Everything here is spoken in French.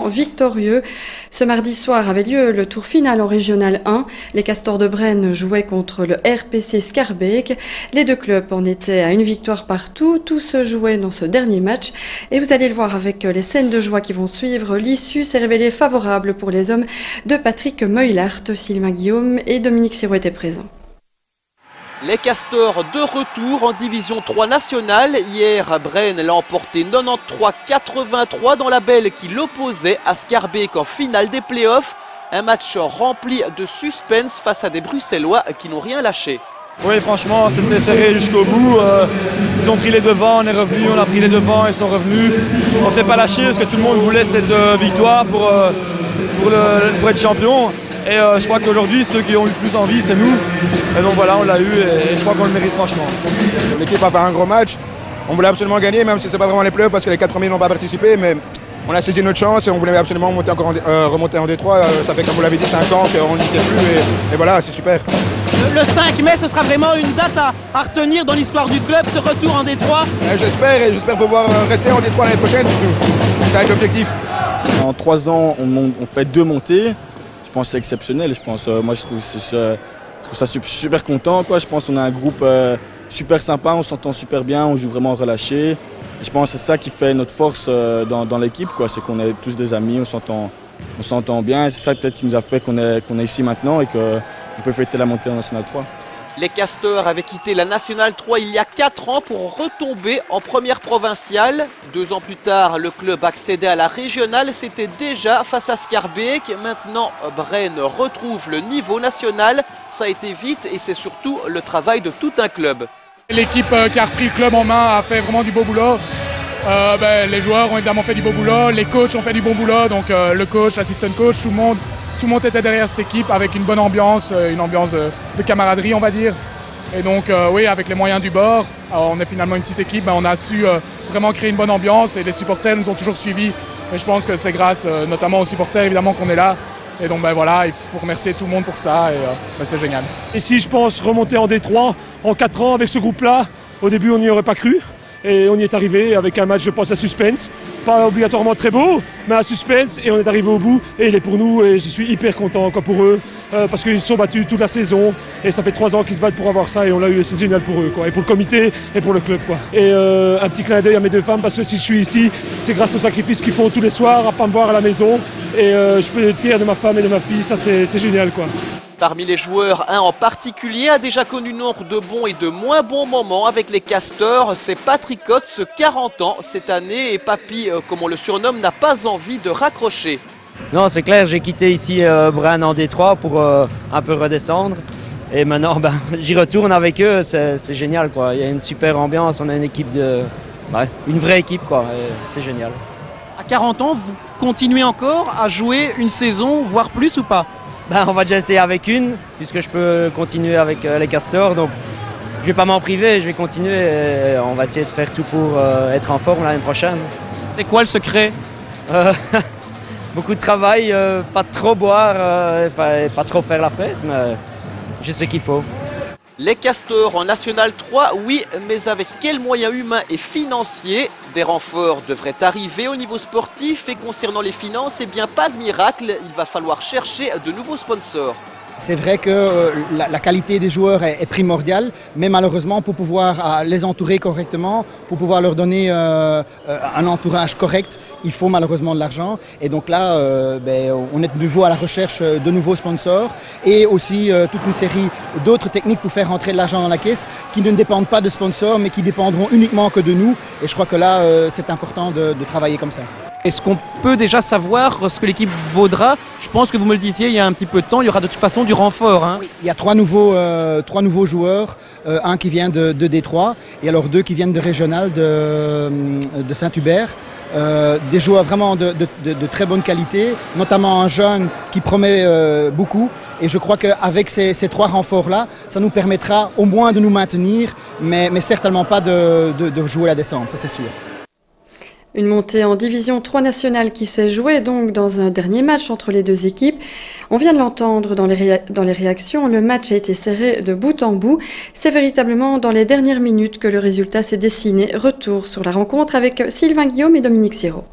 victorieux. Ce mardi soir avait lieu le tour final en Régional 1. Les Castors de Braine jouaient contre le RPC Schaerbeek. Les deux clubs en étaient à une victoire partout. Tout se jouait dans ce dernier match. Et vous allez le voir avec les scènes de joie qui vont suivre. L'issue s'est révélée favorable pour les hommes de Patrick Meulart. Sylvain Guillaume et Dominique Sirou étaient présents. Les Castors de retour en division 3 nationale. Hier, Braine l'a emporté 93-83 dans la belle qui l'opposait à Schaerbeek en finale des playoffs. Un match rempli de suspense face à des Bruxellois qui n'ont rien lâché. Oui, franchement, c'était serré jusqu'au bout. Ils ont pris les devants, on est revenu, on a pris les devants, ils sont revenus. On ne s'est pas lâché parce que tout le monde voulait cette victoire pour être champion. Et je crois qu'aujourd'hui, ceux qui ont eu le plus envie, c'est nous. Et donc voilà, on l'a eu et je crois qu'on le mérite franchement. L'équipe a fait un gros match. On voulait absolument gagner, même si ce n'est pas vraiment les playoffs parce que les 4 premiers n'ont pas participé. Mais on a saisi notre chance et on voulait absolument remonter en Détroit. Ça fait, comme vous l'avez dit, 5 ans qu'on n'y était plus. Et voilà, c'est super. Le 5 mai, ce sera vraiment une date à retenir dans l'histoire du club, ce retour en Détroit. J'espère pouvoir rester en Détroit l'année prochaine, surtout. Ça va être l'objectif. En 3 ans, on fait 2 montées. Je pense que c'est exceptionnel. Moi, je trouve ça super content. Je pense qu'on a un groupe super sympa, on s'entend super bien, on joue vraiment relâché. Et je pense que c'est ça qui fait notre force dans l'équipe. C'est qu'on est tous des amis, on s'entend bien. Et c'est ça peut-être qui nous a fait qu'on est ici maintenant et qu'on peut fêter la montée en National 3. Les Castors avaient quitté la National 3 il y a 4 ans pour retomber en première provinciale. 2 ans plus tard, le club accédait à la régionale. C'était déjà face à Schaerbeek. Maintenant, Braine retrouve le niveau national. Ça a été vite et c'est surtout le travail de tout un club. L'équipe qui a repris le club en main a fait vraiment du beau boulot. Les joueurs ont évidemment fait du beau boulot. Les coachs ont fait du bon boulot. Donc le coach, l'assistant coach, tout le monde était derrière cette équipe avec une bonne ambiance, une ambiance de camaraderie on va dire. Et donc oui, avec les moyens du bord, on est finalement une petite équipe, on a su vraiment créer une bonne ambiance et les supporters nous ont toujours suivis. Et je pense que c'est grâce notamment aux supporters évidemment qu'on est là. Et donc voilà, il faut remercier tout le monde pour ça et c'est génial. Ici, je pense remonter en Détroit en 4 ans avec ce groupe-là. Au début, on n'y aurait pas cru. Et on y est arrivé avec un match, je pense, à suspense. Pas obligatoirement très beau, mais à suspense. Et on est arrivé au bout. Et il est pour nous. Et je suis hyper content pour eux. Parce qu'ils se sont battus toute la saison. Et ça fait 3 ans qu'ils se battent pour avoir ça. Et on l'a eu, c'est génial pour eux. Et pour le comité et pour le club. Et un petit clin d'œil à mes 2 femmes. Parce que si je suis ici, c'est grâce au sacrifice qu'ils font tous les soirs à ne pas me voir à la maison. Et je peux être fier de ma femme et de ma fille. Ça, c'est génial. Parmi les joueurs, un en particulier a déjà connu nombre de bons et de moins bons moments avec les Castors. C'est Patrick Otz, 40 ans cette année, et Papy, comme on le surnomme, n'a pas envie de raccrocher. Non, c'est clair, j'ai quitté ici Braine en Détroit pour un peu redescendre. Et maintenant, j'y retourne avec eux, c'est génial. Il y a une super ambiance, on a une équipe une vraie équipe, c'est génial. À 40 ans, vous continuez encore à jouer une saison, voire plus ou pas? On va déjà essayer avec une, puisque je peux continuer avec les Castors. Donc je ne vais pas m'en priver, je vais continuer. Et on va essayer de faire tout pour être en forme l'année prochaine. C'est quoi le secret? Beaucoup de travail, pas trop boire, pas trop faire la fête, mais je sais qu'il faut. Les Castors en National 3, oui, mais avec quels moyens humains et financiers? Des renforts devraient arriver au niveau sportif et concernant les finances, pas de miracle, il va falloir chercher de nouveaux sponsors. C'est vrai que la qualité des joueurs est primordiale, mais malheureusement pour pouvoir les entourer correctement, pour pouvoir leur donner un entourage correct, il faut malheureusement de l'argent. Et donc là, on est de nouveau à la recherche de nouveaux sponsors et aussi toute une série d'autres techniques pour faire rentrer de l'argent dans la caisse qui ne dépendent pas de sponsors, mais qui dépendront uniquement que de nous. Et je crois que là, c'est important de travailler comme ça. Est-ce qu'on peut déjà savoir ce que l'équipe vaudra? Je pense que vous me le disiez il y a un petit peu de temps, il y aura de toute façon du renfort. Oui, il y a 3 nouveaux joueurs, un qui vient de Détroit et alors 2 qui viennent de Régional de Saint-Hubert. Des joueurs vraiment de très bonne qualité, notamment un jeune qui promet beaucoup. Et je crois qu'avec ces 3 renforts-là, ça nous permettra au moins de nous maintenir, mais certainement pas de jouer la descente, ça c'est sûr. Une montée en division 3 nationale qui s'est jouée donc dans un dernier match entre les 2 équipes. On vient de l'entendre dans les réactions, le match a été serré de bout en bout. C'est véritablement dans les dernières minutes que le résultat s'est dessiné. Retour sur la rencontre avec Sylvain Guillaume et Dominique Sirou.